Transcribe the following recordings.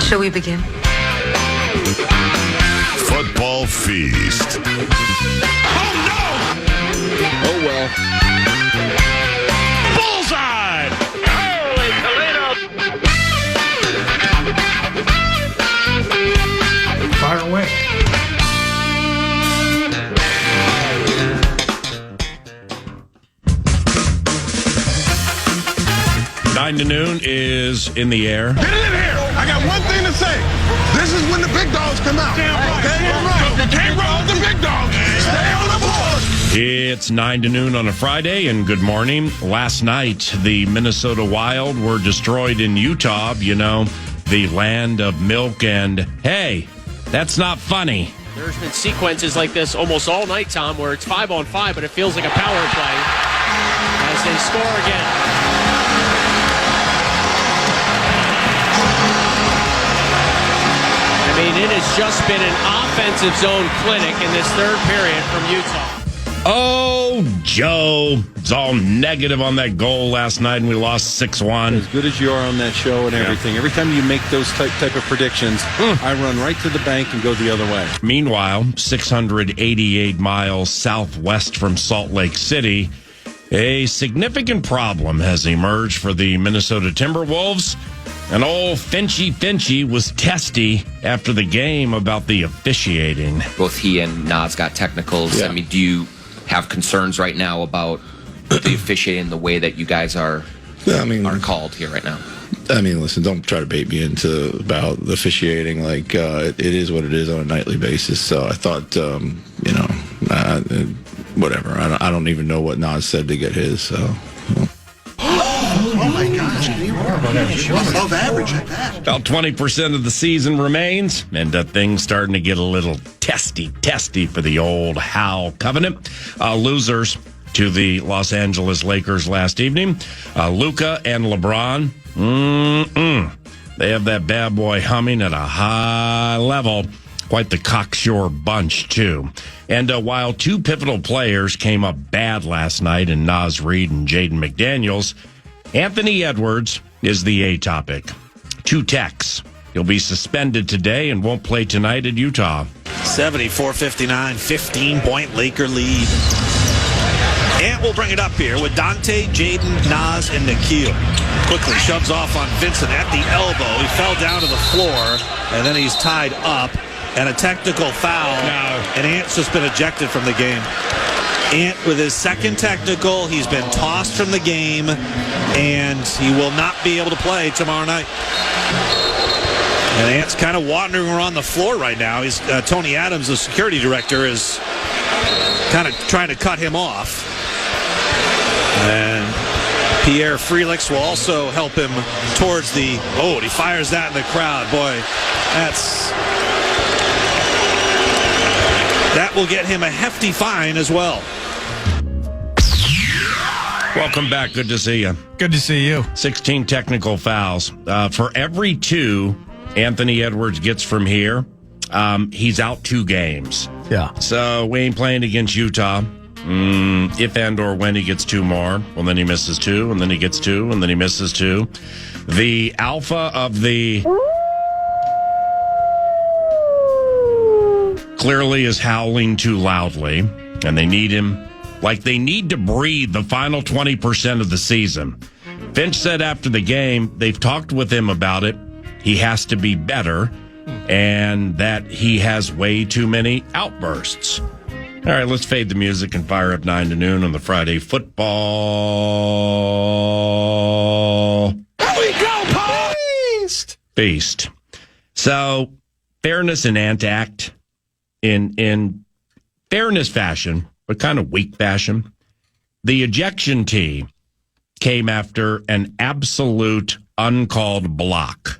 Shall we begin? Football Feast. Oh, no! Oh, well. Bullseye! Holy Toledo! Fire away. 9 to noon is in the air. Get it in here! I got one thing to say. This is when the big dogs come out. Damn right. Okay? Right. You can't roll with the big dogs. Stay on the board. It's 9 to noon on a Friday, and good morning. Last night, the Minnesota Wild were destroyed in Utah, the land of milk and, hey, that's not funny. There's been sequences like this almost all night, Tom, where it's 5-on-5, but it feels like a power play as they score again. I mean, it has just been an offensive zone clinic in this third period from Utah. Oh, Joe, it's all negative on that goal last night, and we lost 6-1. As good as you are on that show and everything, every time you make those type of predictions, I run right to the bank and go the other way. Meanwhile, 688 miles southwest from Salt Lake City, a significant problem has emerged for the Minnesota Timberwolves. And old Finchy was testy after the game about the officiating. Both he and Nas got technicals. Yeah. I mean, do you have concerns right now about the officiating, the way that you guys are called here right now? I mean, listen, don't try to bait me into about the officiating. Like, it is what it is on a nightly basis. So I thought, whatever. I don't even know what Nas said to get his, so... Oh, my gosh. You are above average at that. About 20% of the season remains, and things starting to get a little testy for the old Howe Covenant. Losers to the Los Angeles Lakers last evening. Luka and LeBron, they have that bad boy humming at a high level. Quite the cocksure bunch, too. And while two pivotal players came up bad last night in Naz Reid and Jaden McDaniels, Anthony Edwards is the A topic. 2 techs. He'll be suspended today and won't play tonight at Utah. 74-59, 15-point Laker lead. Ant will bring it up here with Dante, Jaden, Nas, and Nikhil. Quickly shoves off on Vincent at the elbow. He fell down to the floor, and then he's tied up. And a technical foul. No. And Ant's just been ejected from the game. Ant with his second technical. He's been tossed from the game, and he will not be able to play tomorrow night. And Ant's kind of wandering around the floor right now. He's Tony Adams, the security director, is kind of trying to cut him off. And Pierre Frelix will also help him towards the... Oh, and he fires that in the crowd. Boy, that will get him a hefty fine as well. Welcome back. Good to see you. Good to see you. 16 technical fouls. For every 2 Anthony Edwards gets from here, he's out 2 games. Yeah. So we ain't playing against Utah. If and or when he gets 2 more, well, then he misses 2, and then he gets 2, and then he misses 2. The alpha of the... clearly is howling too loudly, and they need him like they need to breathe the final 20% of the season. Finch said after the game, they've talked with him about it. He has to be better, and that he has way too many outbursts. All right, let's fade the music and fire up 9 to noon on the Friday football. Here we go, Paul! Feast. So, fairness and Ant-Act. In fairness fashion, but kind of weak fashion, the ejection tee came after an absolute uncalled block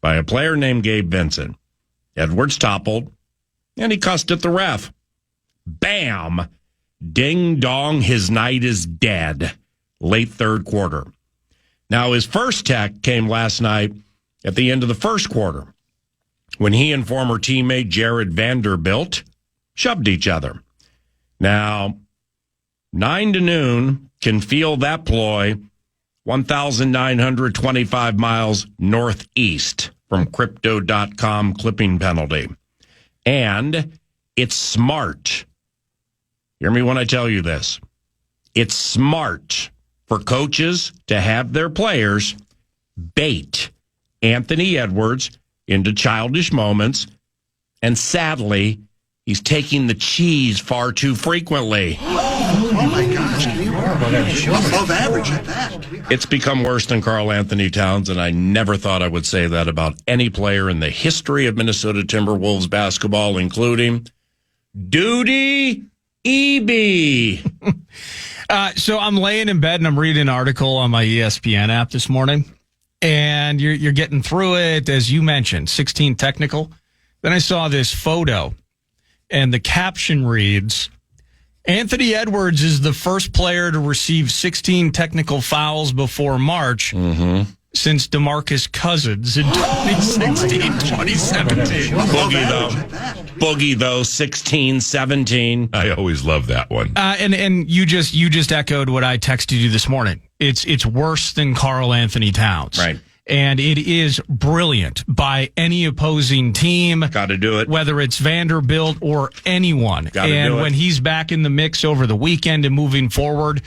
by a player named Gabe Vincent. Edwards toppled, and he cussed at the ref. Bam! Ding dong, his night is dead. Late third quarter. Now, his first tech came last night at the end of the first quarter, when he and former teammate Jared Vanderbilt shoved each other. Now, 9 to noon can feel that ploy 1,925 miles northeast from Crypto.com clipping penalty. And it's smart. Hear me when I tell you this. It's smart for coaches to have their players bait Anthony Edwards into childish moments. And sadly, he's taking the cheese far too frequently. Oh my gosh, you are above average at that. It's become worse than Karl Anthony Towns, and I never thought I would say that about any player in the history of Minnesota Timberwolves basketball, including Duty E.B. So I'm laying in bed and I'm reading an article on my ESPN app this morning, and you're getting through it, as you mentioned, 16 technical. Then I saw this photo, and the caption reads, Anthony Edwards is the first player to receive 16 technical fouls before March since DeMarcus Cousins in 2016, 2017. Boogie, though, 16, 17. I always love that one. And you just echoed what I texted you this morning. It's worse than Karl Anthony Towns. Right. And it is brilliant by any opposing team. Got to do it. Whether it's Vanderbilt or anyone. Gotta and do it. when he's back in the mix over the weekend and moving forward,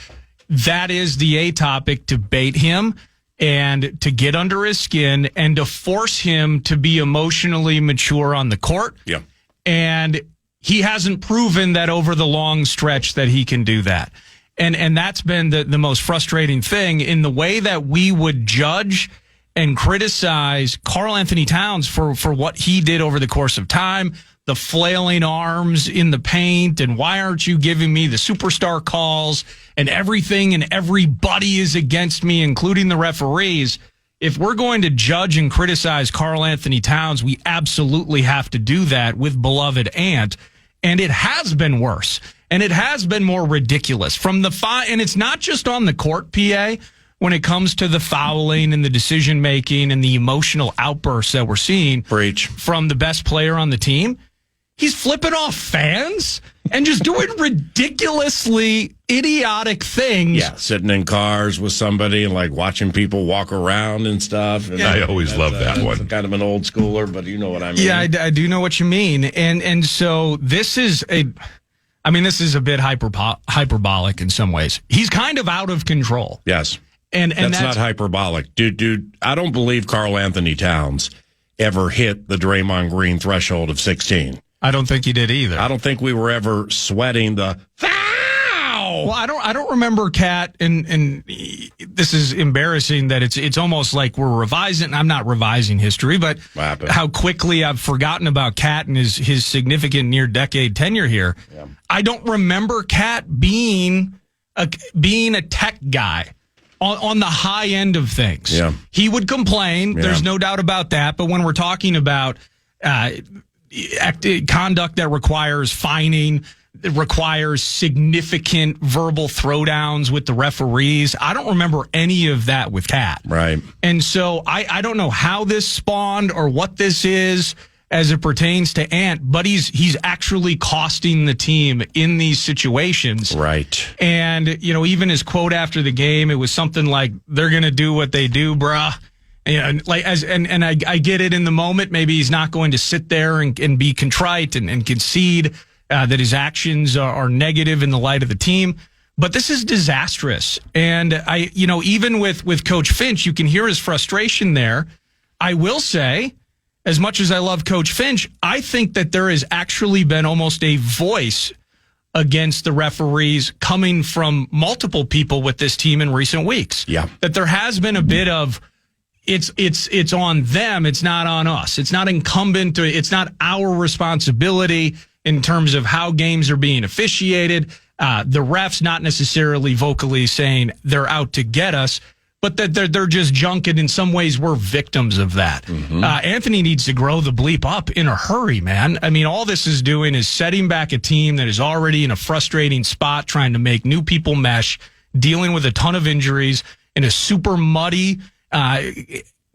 that is the A topic, to bait him and to get under his skin and to force him to be emotionally mature on the court. Yeah. And he hasn't proven that over the long stretch that he can do that. And that's been the most frustrating thing in the way that we would judge and criticize Karl Anthony Towns for what he did over the course of time, the flailing arms in the paint, and why aren't you giving me the superstar calls, and everything and everybody is against me, including the referees. If we're going to judge and criticize Karl Anthony Towns, we absolutely have to do that with beloved Ant. And it has been worse, and it has been more ridiculous from the and it's not just on the court, PA. When it comes to the fouling and the decision-making and the emotional outbursts that we're seeing from the best player on the team, he's flipping off fans and just doing ridiculously idiotic things. Yeah, sitting in cars with somebody and, like, watching people walk around and stuff. And yeah, I always love that one. Kind of an old schooler, but you know what I mean. Yeah, I do know what you mean. And so this is this is a bit hyperbolic in some ways. He's kind of out of control. Yes. And that's not hyperbolic. Dude, I don't believe Karl Anthony Towns ever hit the Draymond Green threshold of 16. I don't think he did either. I don't think we were ever sweating the foul. Well, I don't remember Cat, and this is embarrassing that it's almost like we're revising. I'm not revising history, but how quickly I've forgotten about Cat and his significant near-decade tenure here. Yeah. I don't remember Cat being a tech guy. On the high end of things. Yeah. He would complain. Yeah. There's no doubt about that. But when we're talking about conduct that requires fining, it requires significant verbal throwdowns with the referees, I don't remember any of that with Cat. Right. And so I don't know how this spawned or what this is as it pertains to Ant, but he's actually costing the team in these situations. Right. And, even his quote after the game, it was something like, they're going to do what they do, bruh. And I get it in the moment. Maybe he's not going to sit there and be contrite and concede that his actions are negative in the light of the team. But this is disastrous. And even with Coach Finch, you can hear his frustration there. I will say, as much as I love Coach Finch, I think that there has actually been almost a voice against the referees coming from multiple people with this team in recent weeks. Yeah. That there has been a bit of it's on them, it's not on us. It's not incumbent to, it's not our responsibility in terms of how games are being officiated. The refs not necessarily vocally saying they're out to get us, but that they're just junk, and in some ways we're victims of that. Mm-hmm. Anthony needs to grow the bleep up in a hurry, man. I mean, all this is doing is setting back a team that is already in a frustrating spot, trying to make new people mesh, dealing with a ton of injuries in a super muddy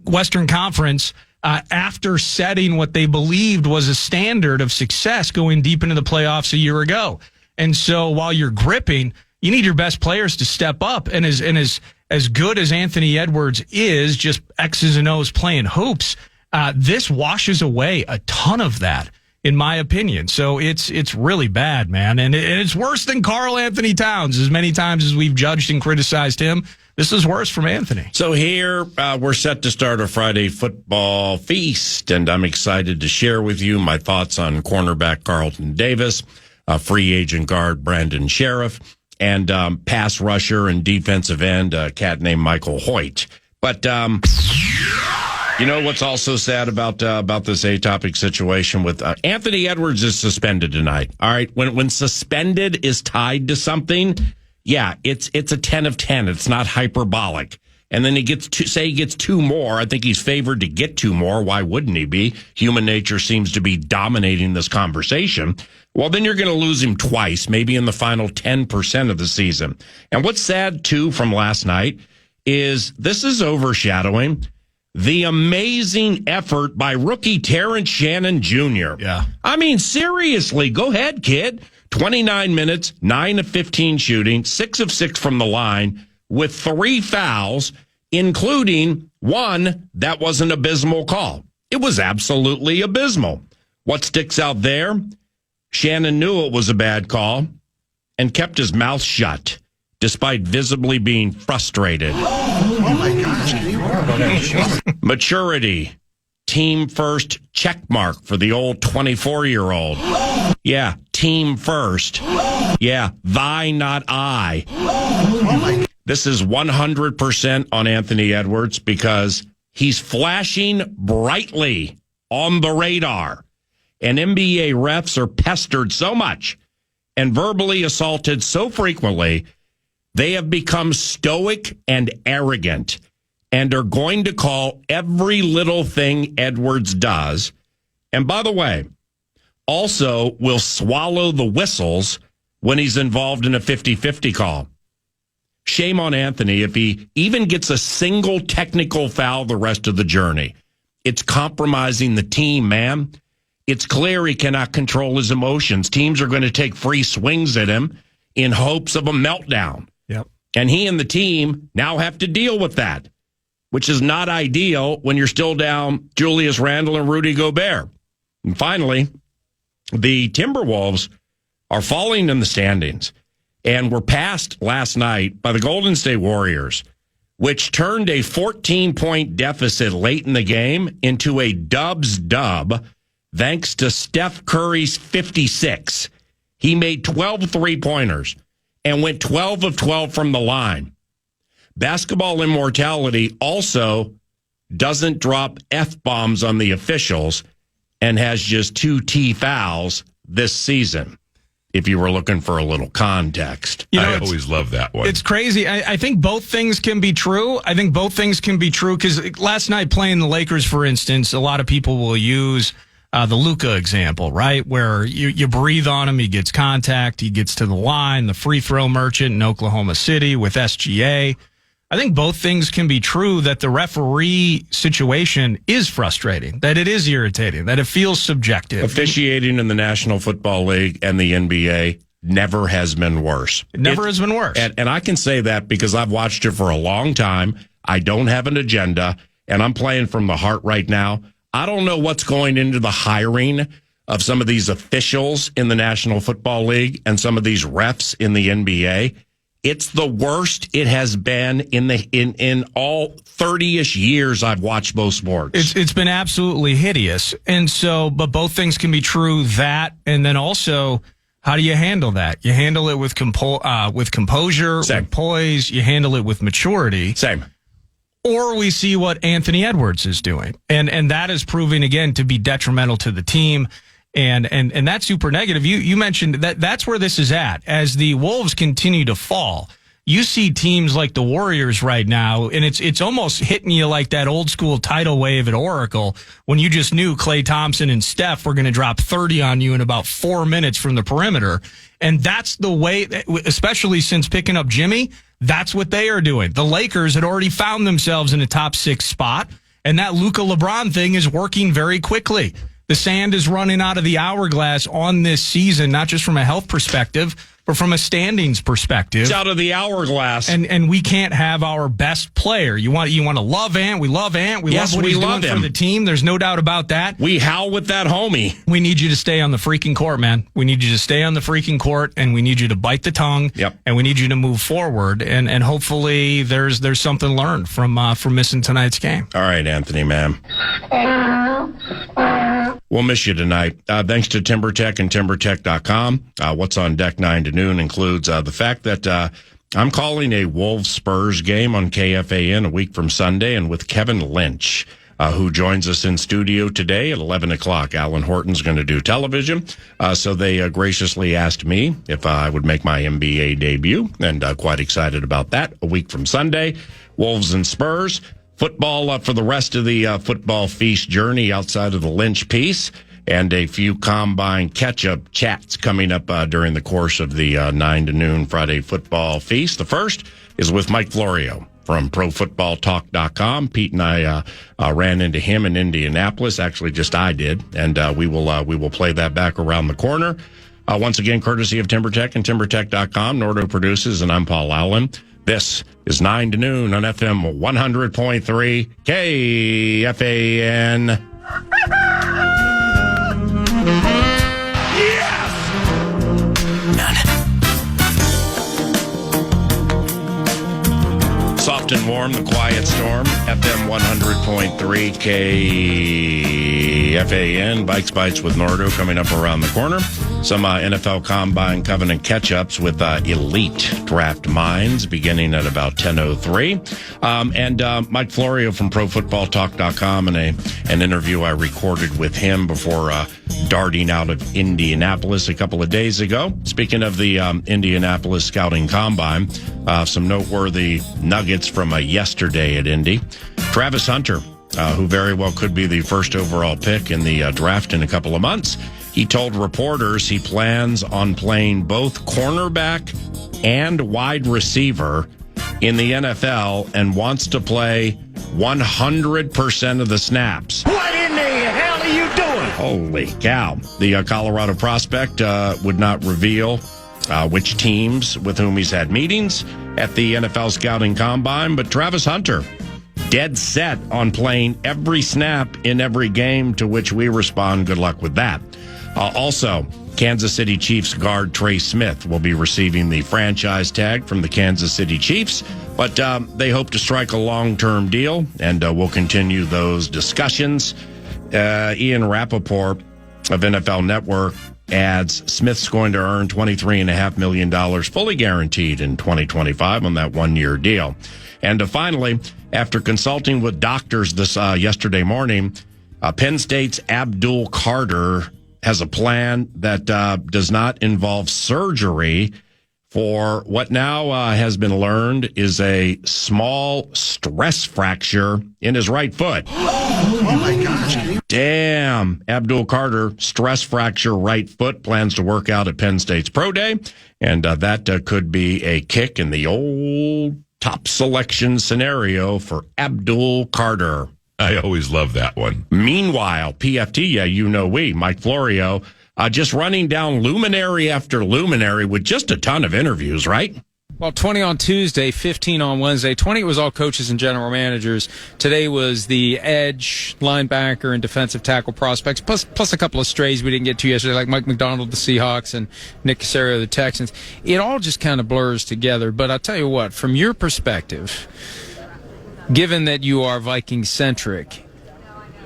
Western Conference after setting what they believed was a standard of success going deep into the playoffs a year ago. And so while you're gripping, you need your best players to step up. And as good as Anthony Edwards is, just X's and O's playing hoops, This washes away a ton of that, in my opinion. So it's really bad, man. And it's worse than Karl Anthony Towns. As many times as we've judged and criticized him, this is worse from Anthony. So here we're set to start a Friday football feast, and I'm excited to share with you my thoughts on cornerback Carlton Davis, free agent guard Brandon Sheriff, and pass rusher and defensive end, a cat named Michael Hoyt. But you know what's also sad about this atopic situation with Anthony Edwards is suspended tonight. All right, when suspended is tied to something, yeah, it's a 10 of 10. It's not hyperbolic. And then he gets two more. I think he's favored to get two more. Why wouldn't he be? Human nature seems to be dominating this conversation. Well, then you're going to lose him twice, maybe in the final 10% of the season. And what's sad too from last night is this is overshadowing the amazing effort by rookie Terrence Shannon Jr. Yeah. I mean, seriously, go ahead, kid. 29 minutes, 9 of 15 shooting, 6 of 6 from the line, with 3 fouls, including one that was an abysmal call. It was absolutely abysmal. What sticks out there? Shannon knew it was a bad call and kept his mouth shut, despite visibly being frustrated. Oh my gosh. Maturity. Team first check mark for the old 24-year-old. Yeah, team first. Yeah, thy, not I. This is 100% on Anthony Edwards because he's flashing brightly on the radar. And NBA refs are pestered so much and verbally assaulted so frequently, they have become stoic and arrogant and are going to call every little thing Edwards does. And by the way, also will swallow the whistles when he's involved in a 50-50 call. Shame on Anthony if he even gets a single technical foul the rest of the journey. It's compromising the team, man. It's clear he cannot control his emotions. Teams are going to take free swings at him in hopes of a meltdown. Yep. And he and the team now have to deal with that, which is not ideal when you're still down Julius Randle and Rudy Gobert. And finally, the Timberwolves are falling in the standings and were passed last night by the Golden State Warriors, which turned a 14-point deficit late in the game into a Dubs dub thanks to Steph Curry's 56. He made 12 three-pointers and went 12 of 12 from the line. Basketball immortality also doesn't drop F-bombs on the officials and has just 2 T fouls this season, if you were looking for a little context. I always love that one. It's crazy. I think both things can be true. I think both things can be true because last night playing the Lakers, for instance, a lot of people will use the Luka example, right? Where you breathe on him, he gets contact, he gets to the line, the free throw merchant in Oklahoma City with SGA. I think both things can be true, that the referee situation is frustrating, that it is irritating, that it feels subjective. Officiating in the National Football League and the NBA never has been worse. It never has been worse. And I can say that because I've watched it for a long time. I don't have an agenda, and I'm playing from the heart right now. I don't know what's going into the hiring of some of these officials in the National Football League and some of these refs in the NBA. It's the worst it has been in all 30-ish years I've watched both sports. It's been absolutely hideous. And so, but both things can be true, that, and then also, how do you handle that? You handle it with composure, Same. with poise, you handle it with maturity. Same. Or we see what Anthony Edwards is doing. And that is proving, again, to be detrimental to the team. And that's super negative. You mentioned that's where this is at. As the Wolves continue to fall, you see teams like the Warriors right now, and it's almost hitting you like that old school tidal wave at Oracle when you just knew Klay Thompson and Steph were going to drop 30 on you in about 4 minutes from the perimeter. And that's the way, especially since picking up Jimmy, that's what they are doing. The Lakers had already found themselves in a top 6 spot, and that Luka LeBron thing is working very quickly. The sand is running out of the hourglass on this season, not just from a health perspective, but from a standings perspective, It's out of the hourglass. and we can't have our best player. You want to love Ant. We love Ant. We Yes, love what we he's love doing him. for the team. There's no doubt about that. We howl with that homie. We need you to stay on the freaking court, man. We need you to stay on the freaking court, and we need you to bite the tongue. Yep. And we need you to move forward. And hopefully there's something learned from missing tonight's game. All right, Anthony, man. We'll miss you tonight. Thanks to TimberTech and TimberTech.com. What's on deck 9 to noon includes the fact that I'm calling a Wolves-Spurs game on KFAN a week from Sunday, and with Kevin Lynch, who joins us in studio today at 11 o'clock. Alan Horton's going to do television, so they graciously asked me if I would make my NBA debut, and quite excited about that. A week from Sunday, Wolves and Spurs. Football for the rest of the football feast journey outside of the Lynch piece, and a few combine catch-up chats coming up during the course of the 9 to noon Friday football feast. The first is with Mike Florio from ProFootballTalk.com. Pete and I ran into him in Indianapolis. Actually, just I did, and we will play that back around the corner. Once again, courtesy of TimberTech and TimberTech.com. Nordo produces, and I'm Paul Allen. This is 9 to noon on FM 100.3 KFAN. Soft and warm, the quiet storm. FM 100.3 KFAN. Vikes Bites with Nordo coming up around the corner. Some NFL Combine Covenant catch-ups with elite draft minds beginning at about 10:03. And Mike Florio from ProFootballTalk.com and an interview I recorded with him before darting out of Indianapolis a couple of days ago. Speaking of the Indianapolis Scouting Combine, some noteworthy nuggets from yesterday at Indy. Travis Hunter, who very well could be the first overall pick in the draft in a couple of months, he told reporters he plans on playing both cornerback and wide receiver in the NFL and wants to play 100% of the snaps. What in the hell are you doing? Holy cow. The Colorado prospect would not reveal which teams with whom he's had meetings at the NFL Scouting Combine, but Travis Hunter, dead set on playing every snap in every game, to which we respond, good luck with that. Also, Kansas City Chiefs guard Trey Smith will be receiving the franchise tag from the Kansas City Chiefs, but they hope to strike a long-term deal, and we'll continue those discussions. Ian Rappaport of NFL Network adds Smith's going to earn $23.5 million fully guaranteed in 2025 on that one-year deal. And finally, after consulting with doctors this yesterday morning, Penn State's Abdul Carter has a plan that does not involve surgery for what now has been learned is a small stress fracture in his right foot. Oh my gosh. Damn. Abdul Carter, stress fracture right foot, plans to work out at Penn State's Pro Day, and that could be a kick in the old top selection scenario for Abdul Carter. I always love that one. Meanwhile, PFT, Mike Florio, just running down luminary after luminary with just a ton of interviews, right? Well, 20 on Tuesday, 15 on Wednesday. 20 was all coaches and general managers. Today was the edge, linebacker, and defensive tackle prospects, plus a couple of strays we didn't get to yesterday, like Mike McDonald, the Seahawks, and Nick Caserio, the Texans. It all just kind of blurs together. But I'll tell you what, from your perspective, given that you are Viking-centric,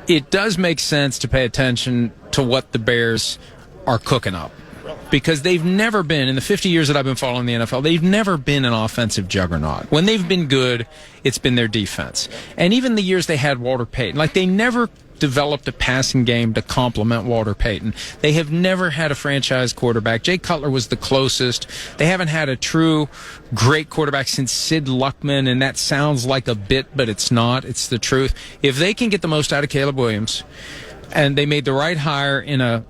it does make sense to pay attention to what the Bears are cooking up. Because they've never been, in the 50 years that I've been following the NFL, they've never been an offensive juggernaut. When they've been good, it's been their defense. And even the years they had Walter Payton, like they never developed a passing game to complement Walter Payton. They have never had a franchise quarterback. Jay Cutler was the closest. They haven't had a true great quarterback since Sid Luckman, and that sounds like a bit, but it's not. It's the truth. If they can get the most out of Caleb Williams, and they made the right hire in a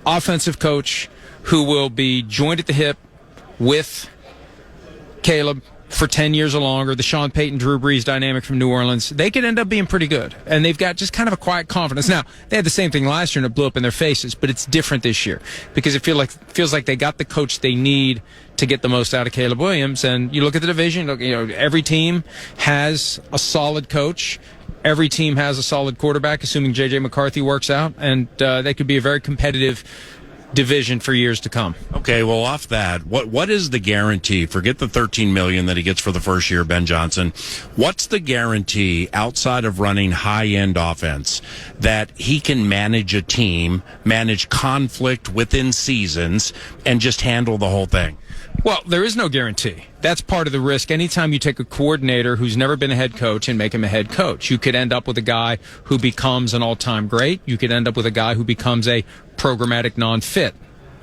offensive coach who will be joined at the hip with Caleb for 10 years or longer, the Sean Payton, Drew Brees dynamic from New Orleans, they could end up being pretty good. And they've got just kind of a quiet confidence. Now, they had the same thing last year and it blew up in their faces, but it's different this year because it feels like they got the coach they need to get the most out of Caleb Williams. And you look at the division, every team has a solid coach. Every team has a solid quarterback, assuming J.J. McCarthy works out, and they could be a very competitive division for years to come. Okay, well, off that, what is the guarantee? Forget the $13 million that he gets for the first year, Ben Johnson. What's the guarantee outside of running high-end offense that he can manage a team, manage conflict within seasons, and just handle the whole thing? Well, there is no guarantee. That's part of the risk. Anytime you take a coordinator who's never been a head coach and make him a head coach, you could end up with a guy who becomes an all-time great. You could end up with a guy who becomes a programmatic non-fit,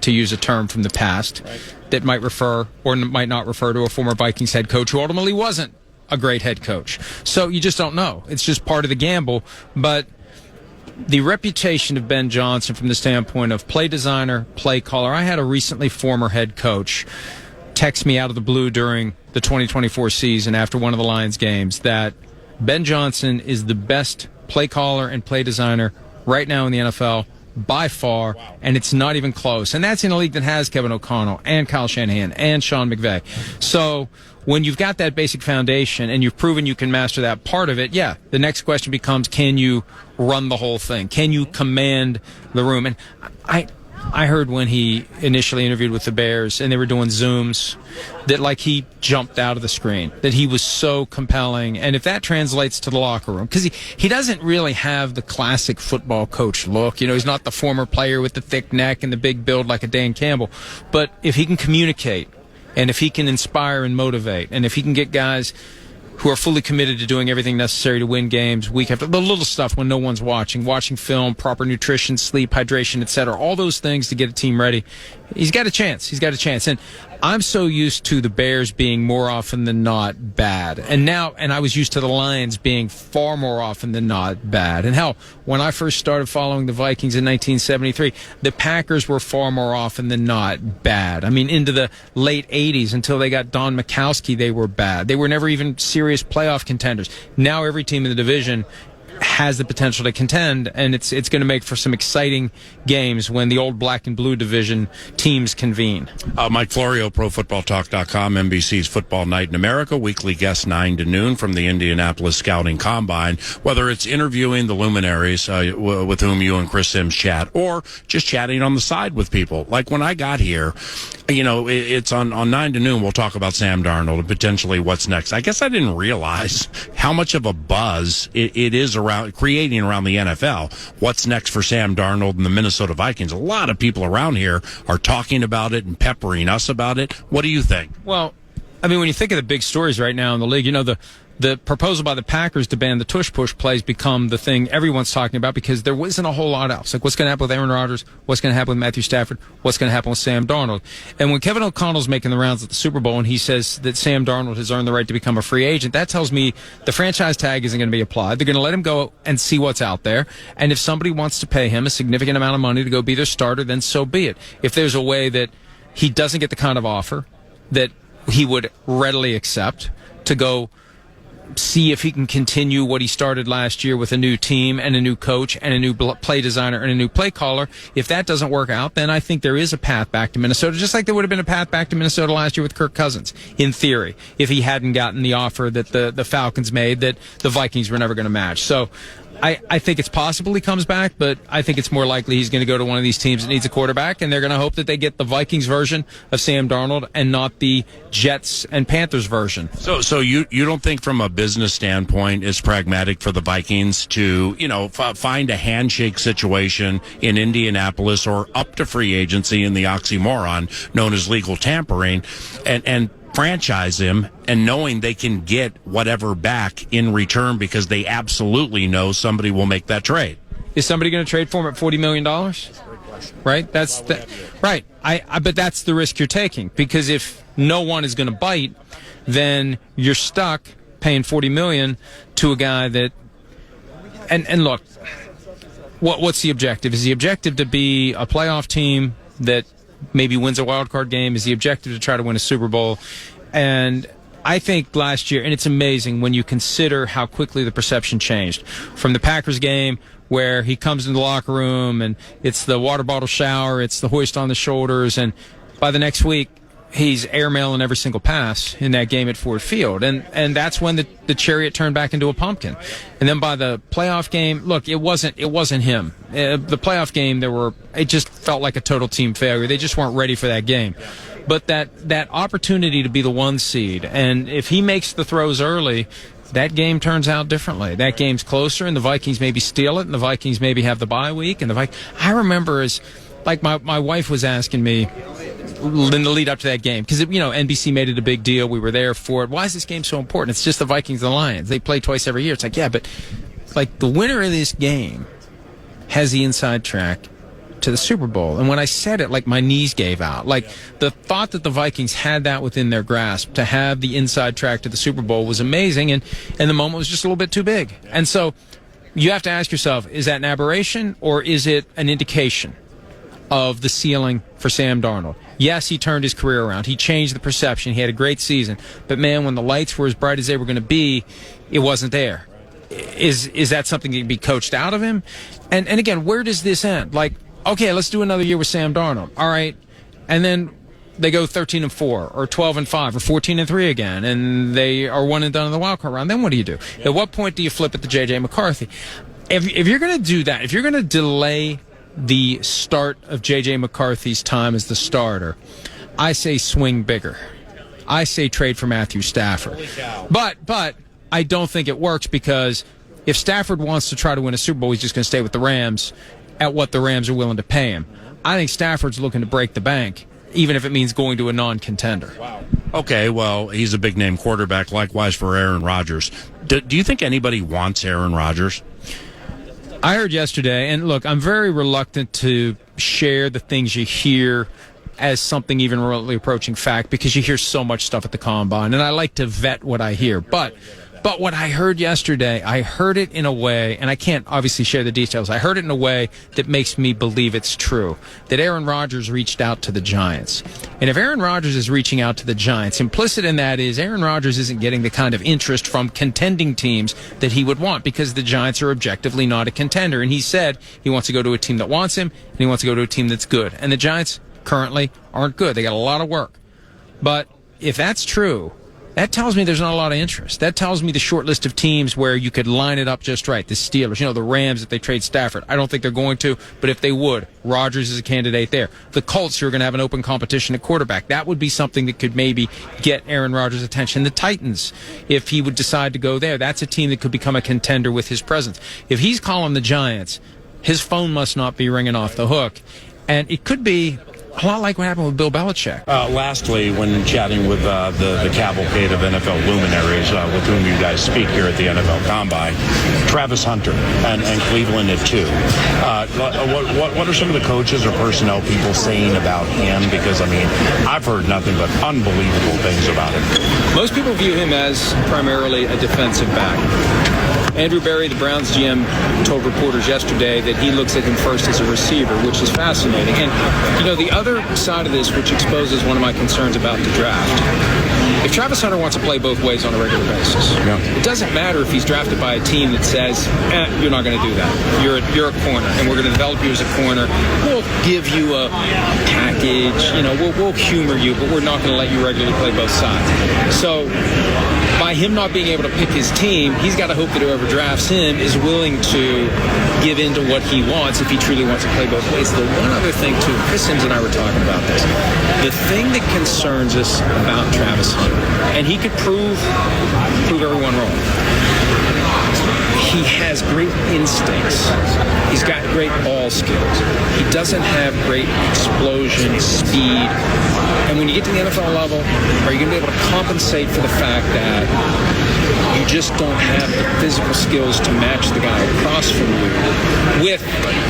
to use a term from the past, that might refer or might not refer to a former Vikings head coach who ultimately wasn't a great head coach. So you just don't know. It's just part of the gamble. But the reputation of Ben Johnson from the standpoint of play designer, play caller, I had a recently former head coach text me out of the blue during the 2024 season after one of the Lions games that Ben Johnson is the best play caller and play designer right now in the NFL by far, and it's not even close. And that's in a league that has Kevin O'Connell and Kyle Shanahan and Sean McVay. So when you've got that basic foundation and you've proven you can master that part of it, yeah, the next question becomes, can you run the whole thing? Can you command the room? And I heard when he initially interviewed with the Bears and they were doing Zooms that like he jumped out of the screen, that he was so compelling. And if that translates to the locker room, because he doesn't really have the classic football coach look. He's not the former player with the thick neck and the big build like a Dan Campbell. But if he can communicate and if he can inspire and motivate and if he can get guys who are fully committed to doing everything necessary to win games week after, the little stuff when no one's watching film, proper nutrition, sleep, hydration, etc., all those things to get a team ready, he's got a chance. And I'm so used to the Bears being more often than not bad. And I was used to the Lions being far more often than not bad. And hell, when I first started following the Vikings in 1973, the Packers were far more often than not bad. I mean, into the late 80s until they got Don Majkowski, they were bad. They were never even serious playoff contenders. Now every team in the division has the potential to contend, and it's going to make for some exciting games when the old black and blue division teams convene. Mike Florio, ProFootballTalk.com, NBC's Football Night in America, weekly guest 9 to noon from the Indianapolis Scouting Combine. Whether it's interviewing the luminaries with whom you and Chris Sims chat, or just chatting on the side with people. Like when I got here, it's on 9 to noon, we'll talk about Sam Darnold and potentially what's next. I guess I didn't realize how much of a buzz it is creating around the NFL. What's next for Sam Darnold and the Minnesota Vikings? A lot of people around here are talking about it and peppering us about it. What do you think? Well, I mean, when you think of the big stories right now in the league, the proposal by the Packers to ban the tush-push plays become the thing everyone's talking about because there wasn't a whole lot else. Like, what's going to happen with Aaron Rodgers? What's going to happen with Matthew Stafford? What's going to happen with Sam Darnold? And when Kevin O'Connell's making the rounds at the Super Bowl and he says that Sam Darnold has earned the right to become a free agent, that tells me the franchise tag isn't going to be applied. They're going to let him go and see what's out there. And if somebody wants to pay him a significant amount of money to go be their starter, then so be it. If there's a way that he doesn't get the kind of offer that he would readily accept to go see if he can continue what he started last year with a new team and a new coach and a new play designer and a new play caller. If that doesn't work out, then I think there is a path back to Minnesota, just like there would have been a path back to Minnesota last year with Kirk Cousins, in theory, if he hadn't gotten the offer that the Falcons made that the Vikings were never going to match. So I think it's possible he comes back, but I think it's more likely he's going to go to one of these teams that needs a quarterback, and they're going to hope that they get the Vikings version of Sam Darnold and not the Jets and Panthers version. So you don't think from a business standpoint it's pragmatic for the Vikings to, find a handshake situation in Indianapolis or up to free agency in the oxymoron known as legal tampering and franchise him, and knowing they can get whatever back in return because they absolutely know somebody will make that trade? Is somebody going to trade for him at $40 million? Right? Right. But that's the risk you're taking, because if no one is going to bite, then you're stuck paying $40 million to a guy that. And look, what's the objective? Is the objective to be a playoff team that maybe wins a wild card game? Is the objective to try to win a Super Bowl? And I think last year, and it's amazing when you consider how quickly the perception changed from the Packers game, where he comes into the locker room and it's the water bottle shower, it's the hoist on the shoulders, and by the next week, he's airmailing every single pass in that game at Ford Field. And that's when the chariot turned back into a pumpkin. And then by the playoff game, look, it wasn't him. The playoff game, it just felt like a total team failure. They just weren't ready for that game. But that opportunity to be the 1 seed, and if he makes the throws early, that game turns out differently. That game's closer, and the Vikings maybe steal it, and the Vikings maybe have the bye week. And I remember my wife was asking me in the lead up to that game, because NBC made it a big deal. We were there for it. Why is this game so important? It's just the Vikings and the Lions. They play twice every year. It's like, yeah, but like the winner of this game has the inside track to the Super Bowl. And when I said it, like my knees gave out. Like the thought that the Vikings had that within their grasp to have the inside track to the Super Bowl was amazing, and the moment was just a little bit too big. And so you have to ask yourself, is that an aberration or is it an indication of the ceiling for Sam Darnold? Yes, he turned his career around. He changed the perception. He had a great season. But man, when the lights were as bright as they were going to be, it wasn't there. Is that something that can be coached out of him? And again, where does this end? Like, okay, let's do another year with Sam Darnold. All right. And then they go 13-4 or 12-5 or 14-3 again, and they are 1 and done in the wild card round. Then what do you do? At what point do you flip it to J.J. McCarthy? If you're going to do that, if you're going to delay the start of J.J. McCarthy's time as the starter, I say swing bigger. I say trade for Matthew Stafford. But I don't think it works, because if Stafford wants to try to win a Super Bowl, he's just going to stay with the Rams at what the Rams are willing to pay him. I think Stafford's looking to break the bank, even if it means going to a non-contender. Wow. Okay, well, he's a big-name quarterback. Likewise for Aaron Rodgers. Do you think anybody wants Aaron Rodgers? I heard yesterday, and look, I'm very reluctant to share the things you hear as something even remotely approaching fact, because you hear so much stuff at the Combine, and I like to vet what I hear. But what I heard yesterday, I heard it in a way, and I can't obviously share the details, I heard it in a way that makes me believe it's true, that Aaron Rodgers reached out to the Giants. And if Aaron Rodgers is reaching out to the Giants, implicit in that is Aaron Rodgers isn't getting the kind of interest from contending teams that he would want, because the Giants are objectively not a contender. And he said he wants to go to a team that wants him, and he wants to go to a team that's good. And the Giants currently aren't good. They got a lot of work. But if that's true, that tells me there's not a lot of interest. That tells me the short list of teams where you could line it up just right. The Steelers, the Rams, if they trade Stafford. I don't think they're going to, but if they would, Rodgers is a candidate there. The Colts, who are going to have an open competition at quarterback, that would be something that could maybe get Aaron Rodgers' attention. The Titans, if he would decide to go there, that's a team that could become a contender with his presence. If he's calling the Giants, his phone must not be ringing off the hook. And it could be a lot like what happened with Bill Belichick. Lastly, when chatting with the cavalcade of NFL luminaries with whom you guys speak here at the NFL Combine, Travis Hunter and Cleveland at 2. What are some of the coaches or personnel people saying about him? Because, I've heard nothing but unbelievable things about him. Most people view him as primarily a defensive back. Andrew Berry, the Browns GM, told reporters yesterday that he looks at him first as a receiver, which is fascinating. And, the other side of this, which exposes one of my concerns about the draft, if Travis Hunter wants to play both ways on a regular basis, it doesn't matter if he's drafted by a team that says, you're not going to do that. You're a corner, and we're going to develop you as a corner. We'll give you a package, we'll humor you, but we're not going to let you regularly play both sides. So by him not being able to pick his team, he's got to hope that whoever drafts him is willing to give in to what he wants if he truly wants to play both ways. The one other thing, too, Chris Sims and I were talking about this. The thing that concerns us about Travis Hunter, and he could prove everyone wrong, he has great instincts. He's got great ball skills. He doesn't have great explosion, speed. And when you get to the NFL level, are you going to be able to compensate for the fact that you just don't have the physical skills to match the guy across from you with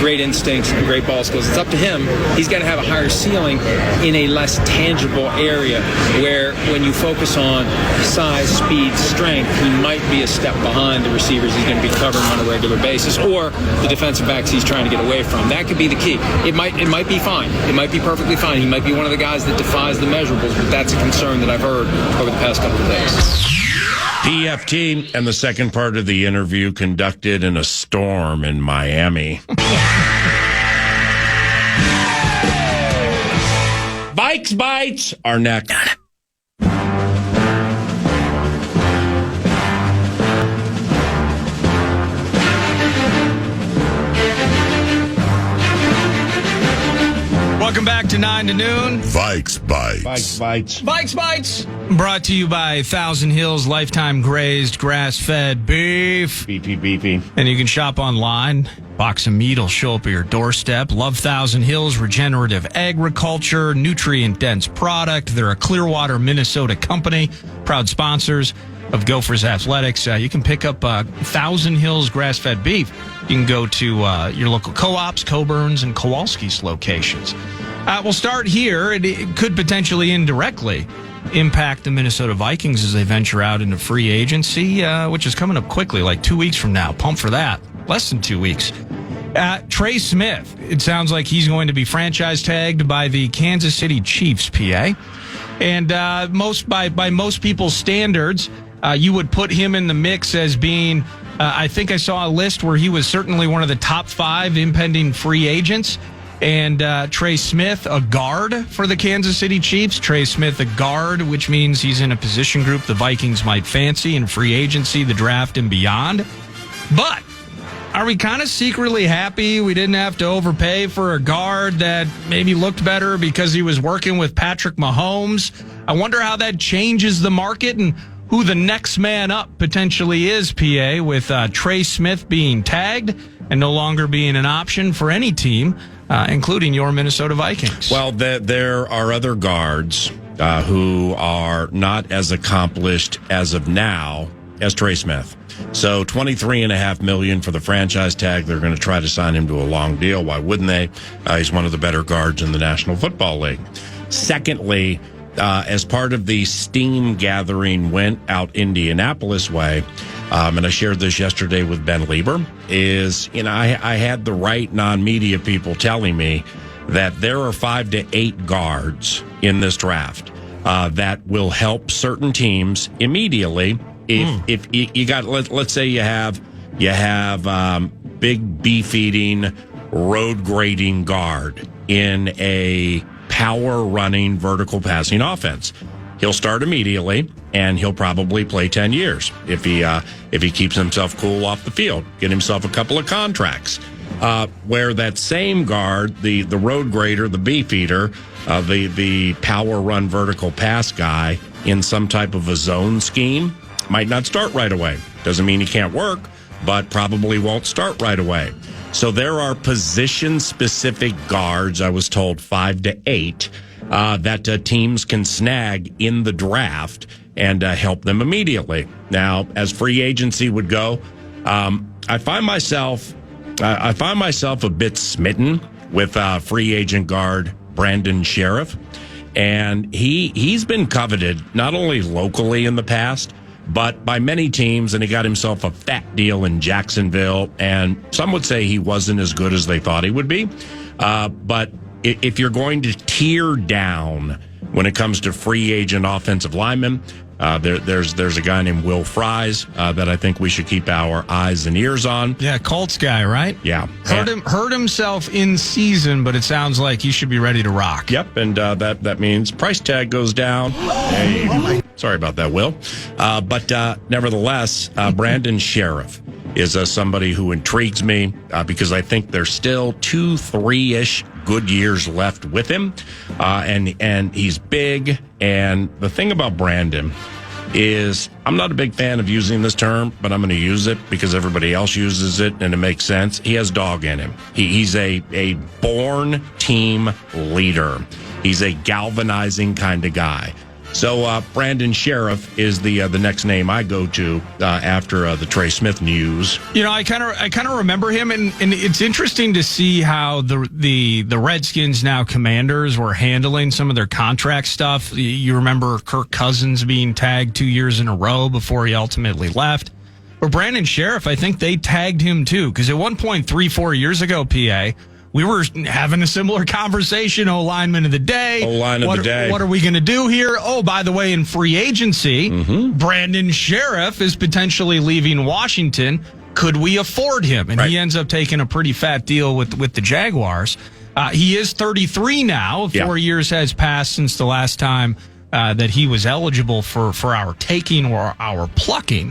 great instincts and great ball skills. It's up to him. He's got to have a higher ceiling in a less tangible area where when you focus on size, speed, strength, he might be a step behind the receivers he's going to be covering on a regular basis or the defensive backs he's trying to get away from. That could be the key. It might be fine. It might be perfectly fine. He might be one of the guys that defies the measurables, but that's a concern that I've heard over the past couple of days. PFT and the second part of the interview conducted in a storm in Miami. Vikes Bites are next. Welcome back to 9 to noon. Vikes Bites. Vikes Bites. Vikes Bites. Brought to you by Thousand Hills Lifetime Grazed Grass-Fed Beef. Beefy. And you can shop online. Box of meat will show up at your doorstep. Love Thousand Hills Regenerative Agriculture, nutrient-dense product. They're a Clearwater, Minnesota company. Proud sponsors of Gophers Athletics. You can pick up Thousand Hills Grass-Fed Beef. You can go to your local co-ops, Coburn's, and Kowalski's locations. We'll start here. It could potentially indirectly impact the Minnesota Vikings as they venture out into free agency, which is coming up quickly, like 2 weeks from now. Pump for that. Less than 2 weeks. Trey Smith, it sounds like he's going to be franchise tagged by the Kansas City Chiefs, PA. And by most people's standards, you would put him in the mix as being, I think I saw a list where he was certainly one of the top 5 impending free agents. And Trey Smith, a guard for the Kansas City Chiefs. Trey Smith, a guard, which means he's in a position group the Vikings might fancy in free agency, the draft, and beyond. But are we kind of secretly happy we didn't have to overpay for a guard that maybe looked better because he was working with Patrick Mahomes? I wonder how that changes the market and who the next man up potentially is, PA, with Trey Smith being tagged and no longer being an option for any team, including your Minnesota Vikings. Well, there are other guards who are not as accomplished as of now as Trey Smith. So $23.5 million for the franchise tag. They're going to try to sign him to a long deal. Why wouldn't they? He's one of the better guards in the National Football League. Secondly, as part of the steam gathering went out Indianapolis way, and I shared this yesterday with Ben Lieber, I had the right non-media people telling me that there are 5 to 8 guards in this draft that will help certain teams immediately. If you got, let's say you have big beef-eating, road-grading guard in a power-running, vertical passing offense. He'll start immediately, and he'll probably play 10 years if he keeps himself cool off the field, get himself a couple of contracts. Where that same guard, the road grader, the beef eater, the power run vertical pass guy in some type of a zone scheme might not start right away. Doesn't mean he can't work, but probably won't start right away. So there are position-specific guards, I was told 5 to 8, that teams can snag in the draft and help them immediately. Now, as free agency would go, I find myself a bit smitten with free agent guard Brandon Sheriff, and he's been coveted not only locally in the past, but by many teams, and he got himself a fat deal in Jacksonville, and some would say he wasn't as good as they thought he would be. But if you're going to tear down when it comes to free agent offensive linemen, there's a guy named Will Fries that I think we should keep our eyes and ears on. Yeah, Colts guy, right? Yeah. Hurt himself in season, but it sounds like he should be ready to rock. Yep, and that means price tag goes down. Hey, sorry about that, Will. But nevertheless, Brandon Sheriff is somebody who intrigues me because I think there's still 2-3-ish good years left with him, and he's big. And the thing about Brandon is, I'm not a big fan of using this term, but I'm going to use it because everybody else uses it and it makes sense. He has dog in him. He's a born team leader. He's a galvanizing kind of guy. So Brandon Sheriff is the next name I go to after the Trey Smith news. You know, I kind of remember him, and it's interesting to see how the Redskins, now Commanders, were handling some of their contract stuff. You remember Kirk Cousins being tagged 2 years in a row before he ultimately left. But Brandon Sheriff, I think they tagged him too, because at one point 3-4 years ago, PA, we were having a similar conversation. O-lineman of the day. O-line of the day. What are we going to do here? Oh, by the way, in free agency, Brandon Sheriff is potentially leaving Washington. Could we afford him? And he ends up taking a pretty fat deal with the Jaguars. He is 33 now. 4 years has passed since the last time that he was eligible for our taking or our plucking.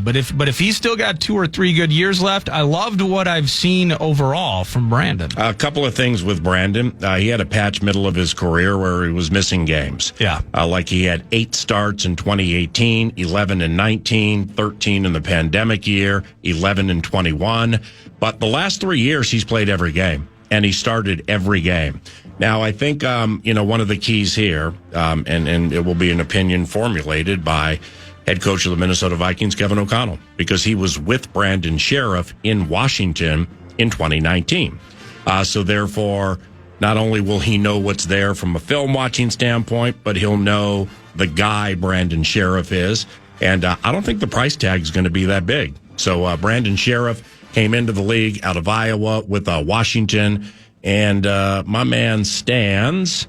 But if he's still got 2 or 3 good years left, I loved what I've seen overall from Brandon. A couple of things with Brandon. He had a patch middle of his career where he was missing games. Yeah. Like he had 8 starts in 2018, 11 in 19, 13 in the pandemic year, 11 in 21. But the last 3 years, he's played every game, and he started every game. Now, I think, one of the keys here, and it will be an opinion formulated by head coach of the Minnesota Vikings, Kevin O'Connell, because he was with Brandon Sheriff in Washington in 2019. So therefore, not only will he know what's there from a film watching standpoint, but he'll know the guy Brandon Sheriff is. And I don't think the price tag is going to be that big. So Brandon Sheriff came into the league out of Iowa with Washington. And my man stands,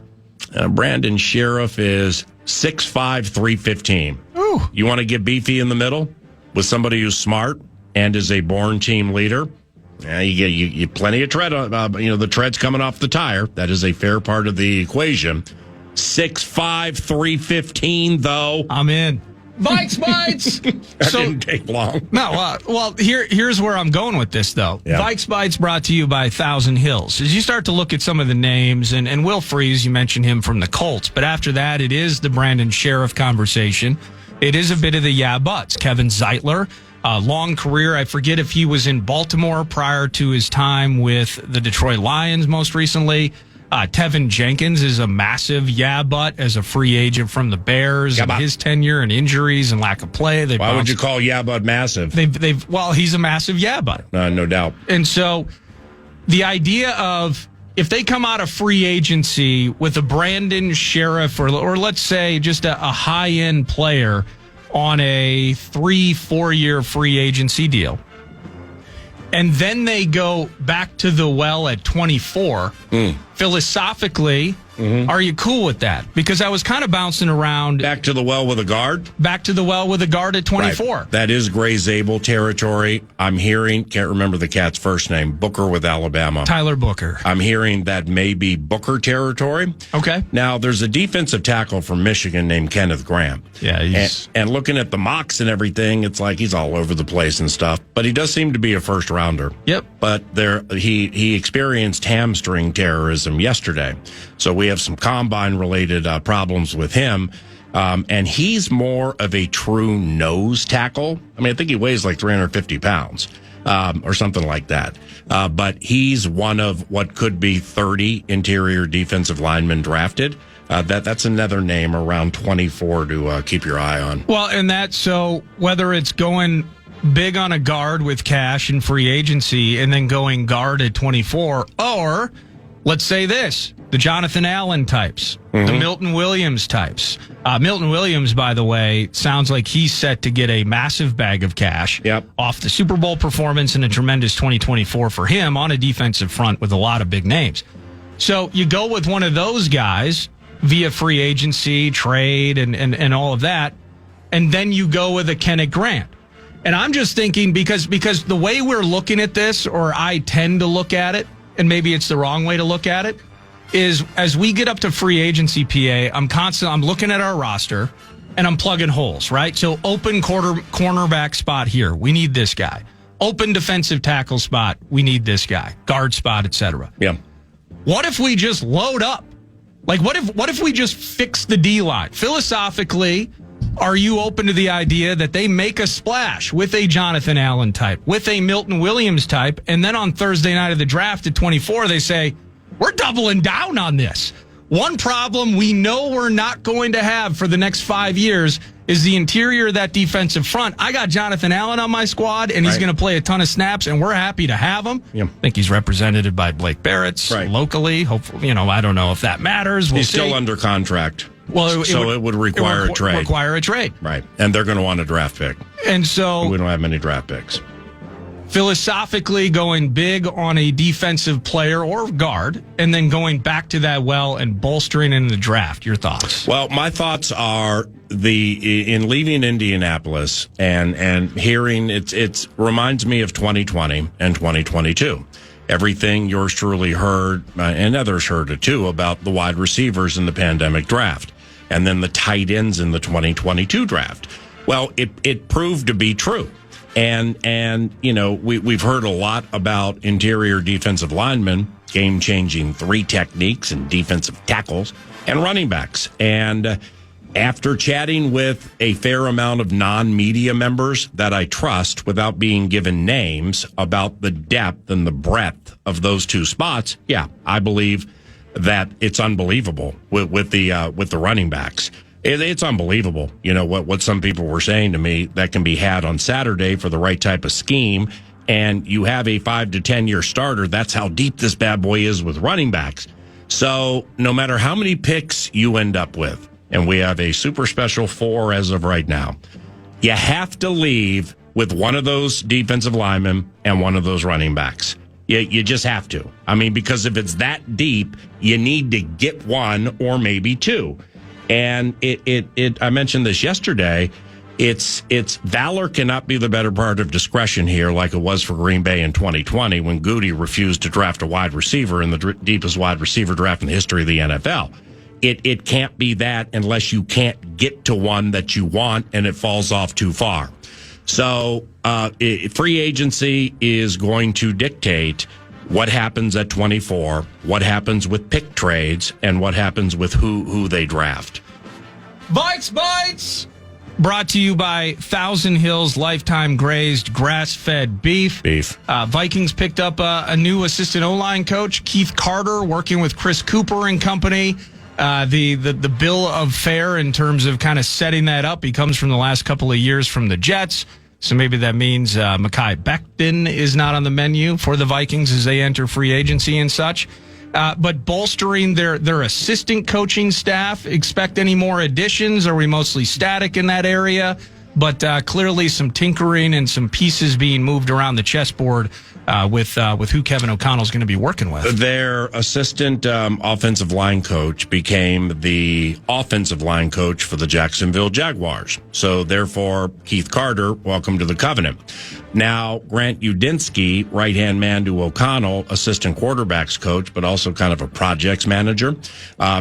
Brandon Sheriff is 6'5", 315. Ooh. You want to get beefy in the middle with somebody who's smart and is a born team leader? You get plenty of tread. The tread's coming off the tire. That is a fair part of the equation. 6'5", 315, though. I'm in. Vikes Bites! That didn't take long. No, well, here's where I'm going with this, though. Yeah. Vikes Bites brought to you by Thousand Hills. As you start to look at some of the names, and Will Freeze, you mentioned him from the Colts, but after that, it is the Brandon Sheriff conversation. It is a bit of the yeah buts. Kevin Zeitler, long career. I forget if he was in Baltimore prior to his time with the Detroit Lions most recently. Tevin Jenkins is a massive yeah butt as a free agent from the Bears. And his tenure and injuries and lack of play. Why would you call yeah butt massive? Well, he's a massive yeah butt. No doubt. And so the idea of if they come out of free agency with a Brandon Sheriff or let's say just a high-end player on a 3-4 year free agency deal, and then they go back to the well at 24, philosophically, are you cool with that? Because I was kind of bouncing around. Back to the well with a guard? Back to the well with a guard at 24. Right. That is Gray Zabel territory. I'm hearing, can't remember the cat's first name, Booker with Alabama. Tyler Booker. I'm hearing that may be Booker territory. Okay. Now, there's a defensive tackle from Michigan named Kenneth Graham. Yeah, and looking at the mocks and everything, it's like he's all over the place and stuff. But he does seem to be a first rounder. Yep. But he experienced hamstring terrorism yesterday. So we have some combine-related problems with him. And he's more of a true nose tackle. I mean, I think he weighs like 350 pounds or something like that. But he's one of what could be 30 interior defensive linemen drafted. That's another name around 24 to keep your eye on. Well, and so whether it's going big on a guard with cash and free agency and then going guard at 24, or let's say this, the Jonathan Allen types, the Milton Williams types. Milton Williams, by the way, sounds like he's set to get a massive bag of cash off the Super Bowl performance and a tremendous 2024 for him on a defensive front with a lot of big names. So you go with one of those guys via free agency, trade, and all of that, and then you go with a Kenneth Grant. And I'm just thinking, because the way we're looking at this, or I tend to look at it, and maybe it's the wrong way to look at it, is as we get up to free agency, PA, I'm looking at our roster, and I'm plugging holes, right? So open cornerback spot here, we need this guy. Open defensive tackle spot, we need this guy. Guard spot, etc. Yeah. What if we just load up? Like, what if we just fix the D-line? Philosophically, are you open to the idea that they make a splash with a Jonathan Allen type, with a Milton Williams type, and then on Thursday night of the draft at 24, they say, we're doubling down on this. One problem we know we're not going to have for the next 5 years is the interior of that defensive front. I got Jonathan Allen on my squad, and he's going to play a ton of snaps, and we're happy to have him. Yeah. I think he's represented by Blake Barrett's locally. Hopefully, I don't know if that matters. We'll he's see. Still under contract. Well, it would require a trade. Require a trade. Right. And they're going to want a draft pick. And so we don't have many draft picks. Philosophically going big on a defensive player or guard, and then going back to that and bolstering in the draft. Your thoughts? Well, my thoughts are in leaving Indianapolis and hearing it reminds me of 2020 and 2022. Everything yours truly heard, and others heard it too, about the wide receivers in the pandemic draft, and then the tight ends in the 2022 draft. Well, it proved to be true. And we've heard a lot about interior defensive linemen, game-changing 3 techniques and defensive tackles and running backs. And after chatting with a fair amount of non-media members that I trust without being given names about the depth and the breadth of those 2 spots, I believe that it's unbelievable with the running backs. It's unbelievable, what some people were saying to me that can be had on Saturday for the right type of scheme, and you have a 5 to 10 year starter. That's how deep this bad boy is with running backs. So no matter how many picks you end up with, and we have a super special 4 as of right now, you have to leave with one of those defensive linemen and one of those running backs. You just have to. I mean, because if it's that deep, you need to get one or maybe 2. And I mentioned this yesterday. It's valor cannot be the better part of discretion here, like it was for Green Bay in 2020 when Goody refused to draft a wide receiver in the deepest wide receiver draft in the history of the NFL. It can't be that unless you can't get to one that you want and it falls off too far. So free agency is going to dictate what happens at 24, what happens with pick trades, and what happens with who they draft. Vikes Bites, brought to you by Thousand Hills Lifetime Grazed Grass-Fed Beef. Vikings picked up a new assistant O-line coach, Keith Carter, working with Chris Cooper and company. The bill of fare in terms of kind of setting that up, he comes from the last couple of years from the Jets. So maybe that means Mekhi Becton is not on the menu for the Vikings as they enter free agency and such. But bolstering their assistant coaching staff, expect any more additions? Are we mostly static in that area? But clearly some tinkering and some pieces being moved around the chessboard with who Kevin O'Connell's going to be working with. Their assistant offensive line coach became the offensive line coach for the Jacksonville Jaguars. So therefore, Keith Carter, welcome to the Covenant. Now, Grant Udinsky, right-hand man to O'Connell, assistant quarterbacks coach, but also kind of a projects manager.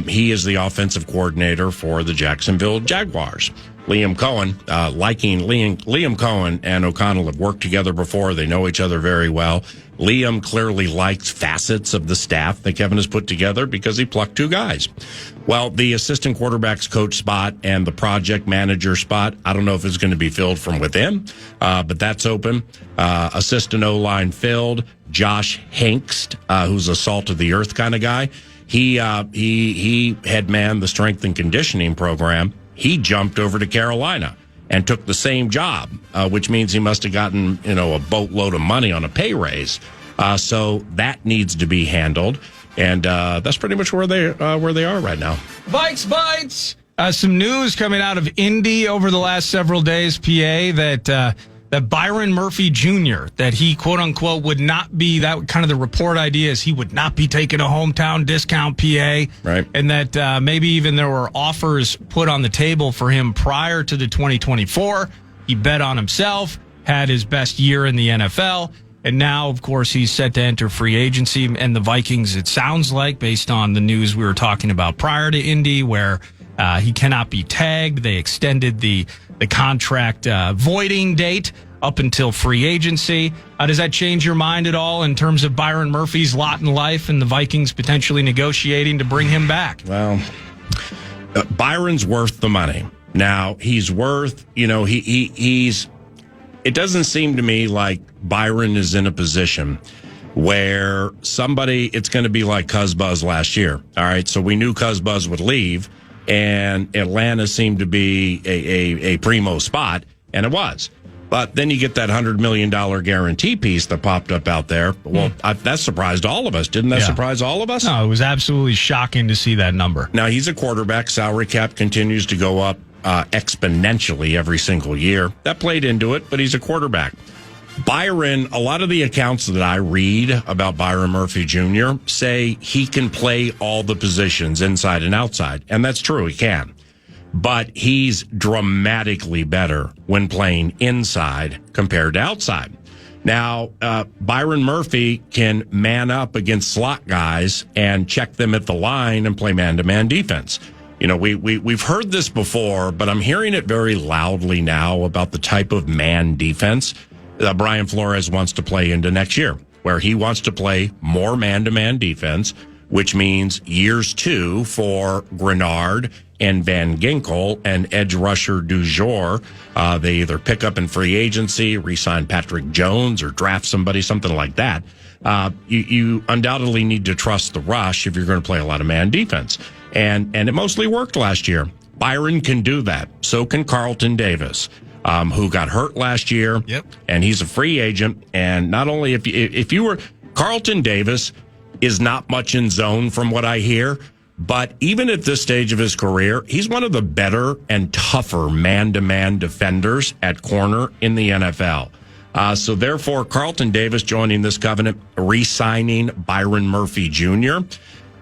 He is the offensive coordinator for the Jacksonville Jaguars. Liam Cohen, Liam Cohen and O'Connell have worked together before. They know each other very well. Liam clearly likes facets of the staff that Kevin has put together because he plucked 2 guys. Well, the assistant quarterbacks coach spot and the project manager spot, I don't know if it's going to be filled from within, but that's open. Assistant O-line filled. Josh Hengst, who's a salt of the earth kind of guy. He had manned the strength and conditioning program. He jumped over to Carolina and took the same job, which means he must have gotten, a boatload of money on a pay raise. So that needs to be handled. And that's pretty much where they are right now. Vikes Bites. Some news coming out of Indy over the last several days, PA, that Byron Murphy Jr., that he, quote unquote, would not be, that kind of the report idea is he would not be taking a hometown discount, PA. Right. And that maybe even there were offers put on the table for him prior to the 2024. He bet on himself, had his best year in the NFL. And now, of course, he's set to enter free agency. And the Vikings, it sounds like, based on the news we were talking about prior to Indy, where he cannot be tagged. They extended the contract voiding date up until free agency. Does that change your mind at all in terms of Byron Murphy's lot in life and the Vikings potentially negotiating to bring him back? Well, Byron's worth the money. Now, he's worth, he's. It doesn't seem to me like Byron is in a position where it's going to be like Cuzbuzz last year. All right, so we knew Cuzbuzz would leave, and Atlanta seemed to be a primo spot, and it was. But then you get that $100 million guarantee piece that popped up out there. Well, that surprised all of us. Didn't that surprise all of us? No, it was absolutely shocking to see that number. Now, he's a quarterback. Salary cap continues to go up exponentially every single year. That played into it, but he's a quarterback. Byron, a lot of the accounts that I read about Byron Murphy Jr. say he can play all the positions inside and outside. And that's true, he can. But he's dramatically better when playing inside compared to outside. Now, Byron Murphy can man up against slot guys and check them at the line and play man-to-man defense. You know, we've heard this before, but I'm hearing it very loudly now about the type of man defense Brian Flores wants to play into next year, where he wants to play more man-to-man defense, which means years 2 for Grenard and Van Ginkel and edge rusher du jour. They either pick up in free agency, re-sign Patrick Jones, or draft somebody, something like that. You undoubtedly need to trust the rush if you're going to play a lot of man defense. And it mostly worked last year. Byron can do that. So can Carlton Davis, who got hurt last year. Yep. And he's a free agent. And not only if you were Carlton Davis is not much in zone from what I hear, but even at this stage of his career, he's one of the better and tougher man-to-man defenders at corner in the NFL. So therefore, Carlton Davis joining this covenant, re-signing Byron Murphy Jr.,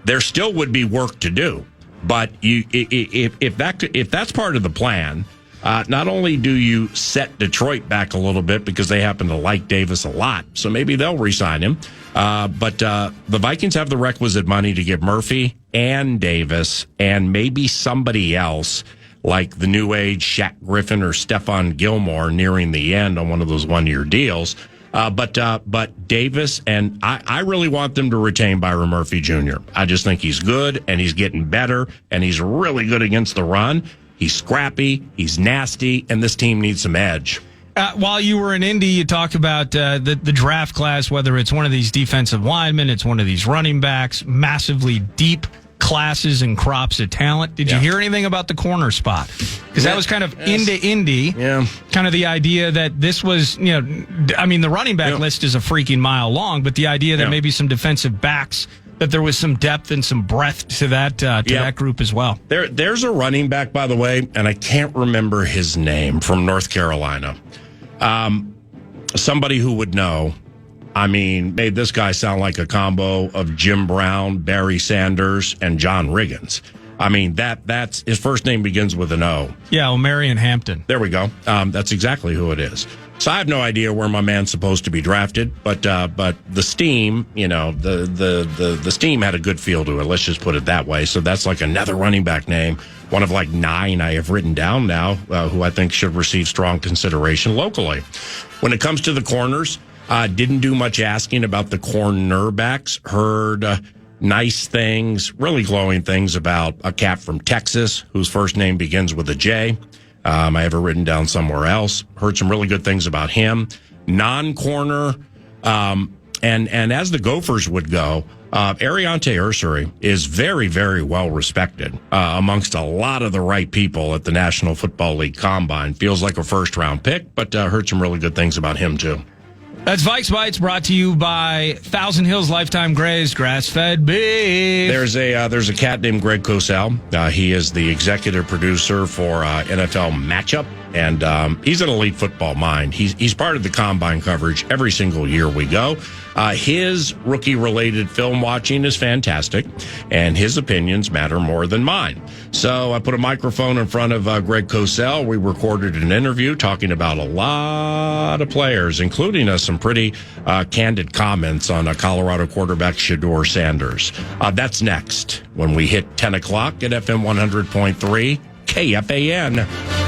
there still would be work to do. But if that's part of the plan, not only do you set Detroit back a little bit because they happen to like Davis a lot, so maybe they'll re-sign him. But the Vikings have the requisite money to get Murphy and Davis and maybe somebody else like the new age Shaq Griffin or Stephon Gilmore nearing the end on one of those one-year deals. But Davis, and I really want them to retain Byron Murphy Jr. I just think he's good, and he's getting better, and he's really good against the run. He's scrappy, he's nasty, and this team needs some edge. While you were in Indy, you talked about the draft class, whether it's one of these defensive linemen, it's one of these running backs, massively deep classes and crops of talent. Did you hear anything about the corner spot? Because that was kind of into Indy. Yeah. Kind of the idea that this was, the running back list is a freaking mile long, but the idea that maybe some defensive backs, that there was some depth and some breadth to that group as well. There's a running back, by the way, and I can't remember his name, from North Carolina. Somebody who would know. I mean, made this guy sound like a combo of Jim Brown, Barry Sanders, and John Riggins. I mean, that's his first name begins with an O. Yeah, O'Marion Hampton. There we go. That's exactly who it is. So I have no idea where my man's supposed to be drafted, but the Steam, the Steam had a good feel to it. Let's just put it that way. So that's like another running back name, one of like 9 I have written down now, who I think should receive strong consideration locally. When it comes to the corners, didn't do much asking about the cornerbacks. Heard nice things, really glowing things about a cat from Texas whose first name begins with a J. I have it written down somewhere else. Heard some really good things about him. Non-corner, and as the Gophers would go, Ariante Ursary is very, very well respected amongst a lot of the right people at the National Football League Combine. Feels like a first-round pick, but heard some really good things about him, too. That's Vikes Bites, brought to you by Thousand Hills Lifetime Grazed Grass-Fed Beef. There's a cat named Greg Cosell. He is the executive producer for NFL Matchup, and he's an elite football mind. He's part of the Combine coverage every single year we go. His rookie-related film watching is fantastic, and his opinions matter more than mine. So I put a microphone in front of Greg Cosell. We recorded an interview talking about a lot of players, including some pretty candid comments on Colorado quarterback Shedeur Sanders. That's next when we hit 10 o'clock at FM 100.3 KFAN.